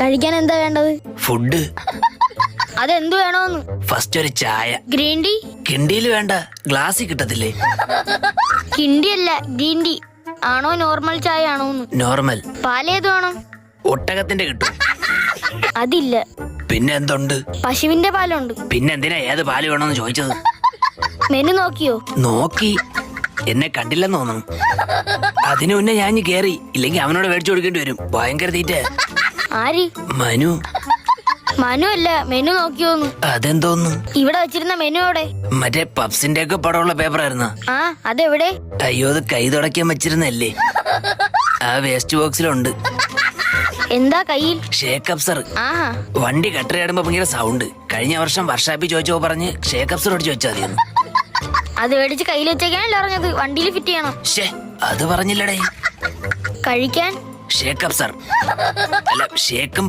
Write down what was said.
കഴിക്കാൻ എന്താ വേണ്ടത്? ഫുഡ്. അതെന്ത് വേണോന്ന്? ഫസ്റ്റ് ഒരു ചായ. Green tea? കിണ്ടിയിൽ വേണ്ട, ഗ്ലാസ്സിൽ കിട്ടത്തില്ലേ? കിണ്ടി അല്ല, ഗ്രീൻ ടീ ആണോ നോർമൽ ചായ ആണോന്ന്? നോർമൽ. പാലേത് വേണം? ഒട്ടകത്തിന്റെ കിട്ടും. അതില്ല. പിന്നെ എന്തുണ്ട്? പശുവിന്റെ പാലുണ്ട്. പിന്നെ എന്തിനാ ഏത് പാല് വേണമെന്ന് ചോദിച്ചത്? മെനു നോക്കിയോ? നോക്കി. എന്നെ കണ്ടില്ലെന്ന് തോന്നുന്നു. അതിനു മുന്നേ ഞാൻ കേറി, ഇല്ലെങ്കിൽ അവനോട് മേടിച്ചു കൊടുക്കേണ്ടി വരും. ഭയങ്കര തീറ്റ. ആര്? മനു. മനു അല്ല, മെനു നോക്കിയോന്ന്. അതെന്തോന്നു? ഇവിടെ വെച്ചിരുന്ന മെനു എവിടെ? മറ്റേ പപ്സിന്റെ ഒക്കെ പടമുള്ള പേപ്പർ ആയിരുന്ന. ആ, അതെവിടെ? അയ്യോ, അത് കൈ തുടയ്ക്കാൻ വെച്ചിരുന്നല്ലേ, ആ വേസ്റ്റ് ബോക്സിലുണ്ട്. എന്താ കയ്യിൽ? ഷേക്ക് അപ്സർ. ആഹാ. വണ്ടി കട്ടറിയാടുമ്പോ ഭയങ്കര സൗണ്ട്. കഴിഞ്ഞ വർഷം വർഷാപ്പിൽ ചോദിച്ചോ പറഞ്ഞ് ഷേക്ക് അപ്സർ അടിച്ചു വെച്ചാൽ മതിയെന്ന്. അത് മേടിച്ച് കയ്യിൽ വെച്ചേക്കാനല്ലേ പറഞ്ഞത്? വണ്ടിയിൽ ഫിറ്റ് ചെയ്യണം. അത് പറഞ്ഞില്ലടേ. കഴിക്കാൻ ഷേക്ക് അപ്സർ അല്ല, ഷേക്കും